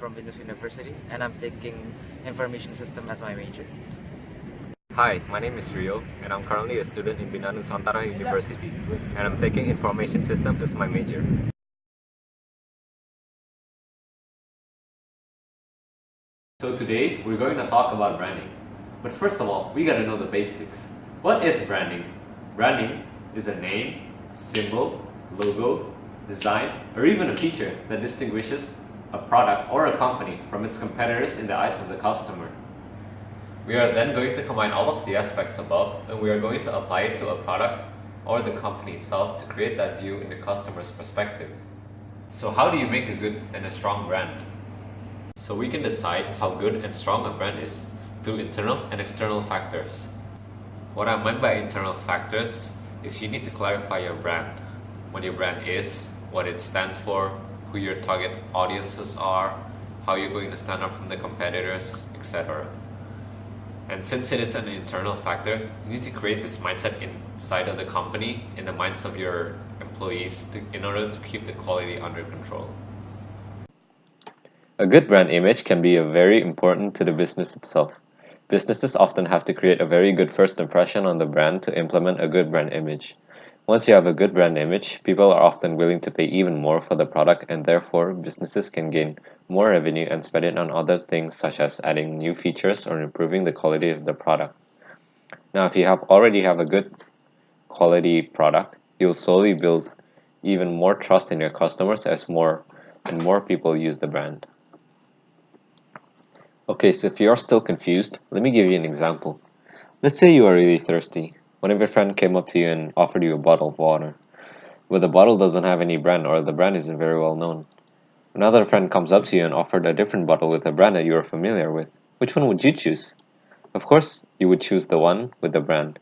from Venus University, and I'm taking Information System as my major. Hi, my name is Rio, and I'm currently a student in Bina Nusantara University, and I'm taking Information Systems as my major. So today, we're going to talk about branding. But first of all, we gotta know the basics. What is branding? Branding is a name, symbol, logo, design, or even a feature that distinguishes a product or a company from its competitors in the eyes of the customer. We are then going to combine all of the aspects above, and we are going to apply it to a product or the company itself to create that view in the customer's perspective. So how do you make a good and a strong brand? So we can decide how good and strong a brand is through internal and external factors. What I meant by internal factors is you need to clarify your brand. What your brand is, what it stands for, who your target audiences are, how you're going to stand out from the competitors, etc. And since it is an internal factor, you need to create this mindset inside of the company, in the minds of your employees, in order to keep the quality under control. A good brand image can be very important to the business itself. Businesses often have to create a very good first impression on the brand to implement a good brand image. Once you have a good brand image, people are often willing to pay even more for the product, and therefore businesses can gain more revenue and spend it on other things such as adding new features or improving the quality of the product. Now, if you already have a good quality product, you'll slowly build even more trust in your customers as more and more people use the brand. Okay, so if you're still confused, let me give you an example. Let's say you are really thirsty. One of your friends came up to you and offered you a bottle of water, but the bottle doesn't have any brand or the brand isn't very well known. Another friend comes up to you and offered a different bottle with a brand that you are familiar with. Which one would you choose? Of course, you would choose the one with the brand.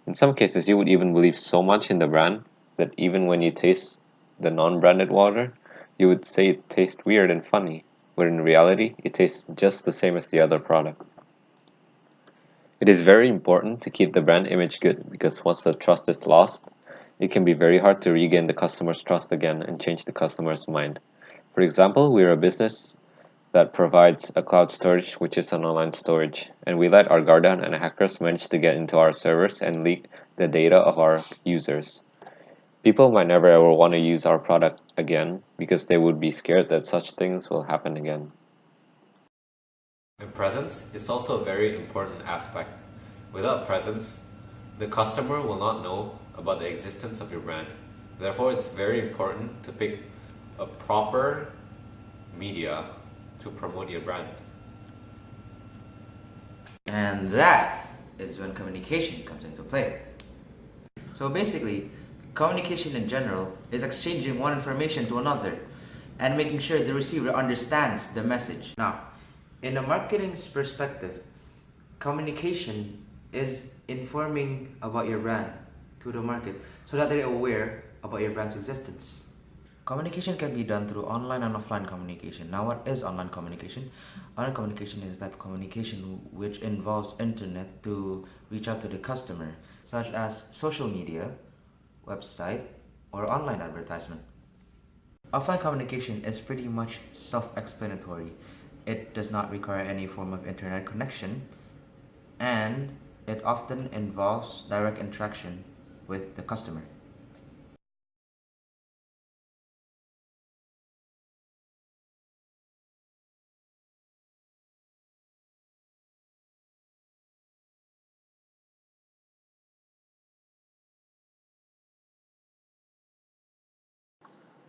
In some cases, you would even believe so much in the brand that even when you taste the non-branded water, you would say it tastes weird and funny, where in reality, it tastes just the same as the other product. It is very important to keep the brand image good because once the trust is lost, it can be very hard to regain the customer's trust again and change the customer's mind. For example, we are a business that provides a cloud storage, which is an online storage, and we let our guard down and hackers manage to get into our servers and leak the data of our users. People might never ever want to use our product again because they would be scared that such things will happen again. And presence is also a very important aspect. Without presence, the customer will not know about the existence of your brand. Therefore, it's very important to pick a proper media to promote your brand. And that is when communication comes into play. So basically, communication in general is exchanging one information to another and making sure the receiver understands the message. Now, in a marketing's perspective, communication is informing about your brand to the market so that they're aware about your brand's existence. Communication can be done through online and offline communication. Now, what is online communication? Online communication is that communication which involves internet to reach out to the customer, such as social media, website, or online advertisement. Offline communication is pretty much self-explanatory. It does not require any form of internet connection, and it often involves direct interaction with the customer.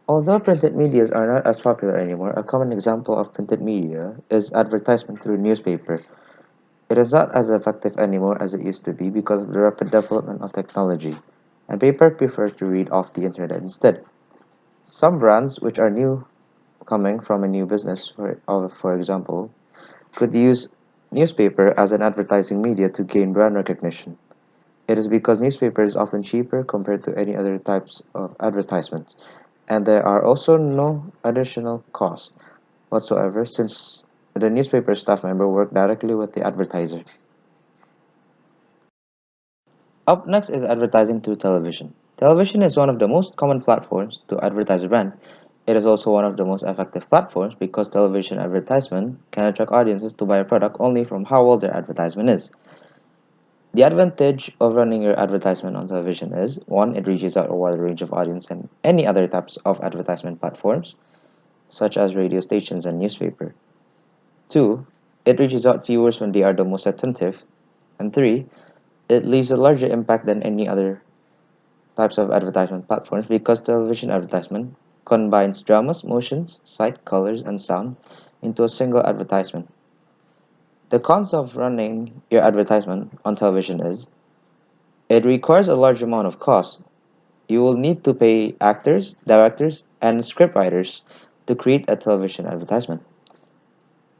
Although printed medias are not as popular anymore, a common example of printed media is advertisement through newspaper. It is not as effective anymore as it used to be because of the rapid development of technology, and paper prefer to read off the internet instead. Some brands, which are new coming from a new business, for example, could use newspaper as an advertising media to gain brand recognition. It is because newspaper is often cheaper compared to any other types of advertisements, and there are also no additional costs whatsoever since the newspaper staff member work directly with the advertiser. Up next is advertising through television. Television is one of the most common platforms to advertise a brand It is also one of the most effective platforms because television advertisement can attract audiences to buy a product only from how well their advertisement is. The advantage of running your advertisement on television is 1. It reaches out a wider range of audience than any other types of advertisement platforms, such as radio stations and newspaper. 2. It reaches out viewers when they are the most attentive. And 3. It leaves a larger impact than any other types of advertisement platforms because television advertisement combines dramas, motions, sight, colors, and sound into a single advertisement. The cons of running your advertisement on television is it requires a large amount of cost. You will need to pay actors, directors, and scriptwriters to create a television advertisement.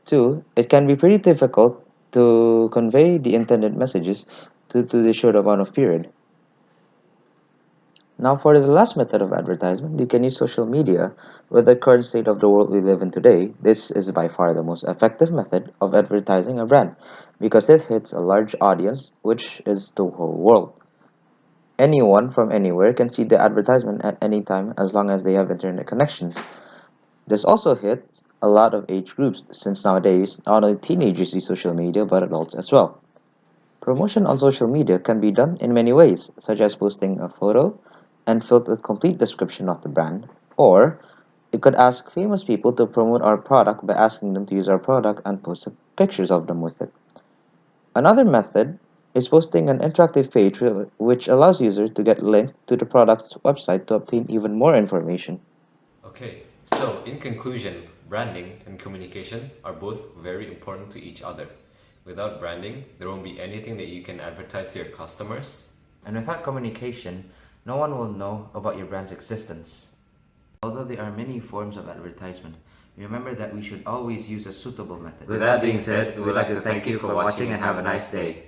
2. It can be pretty difficult to convey the intended messages due to the short amount of period. Now, for the last method of advertisement, you can use social media. With the current state of the world we live in today, this is by far the most effective method of advertising a brand because it hits a large audience, which is the whole world. Anyone from anywhere can see the advertisement at any time as long as they have internet connections. This also hits a lot of age groups since nowadays not only teenagers use social media but adults as well. Promotion on social media can be done in many ways, such as posting a photo and filled with complete description of the brand, or you could ask famous people to promote our product by asking them to use our product and post pictures of them with it. Another method is posting an interactive page which allows users to get linked to the product's website to obtain even more information. Okay, so in conclusion, branding and communication are both very important to each other. Without branding, there won't be anything that you can advertise to your customers. And without communication, no one will know about your brand's existence. Although there are many forms of advertisement, remember that we should always use a suitable method. With that being said, we would like to thank you for watching and have a nice day.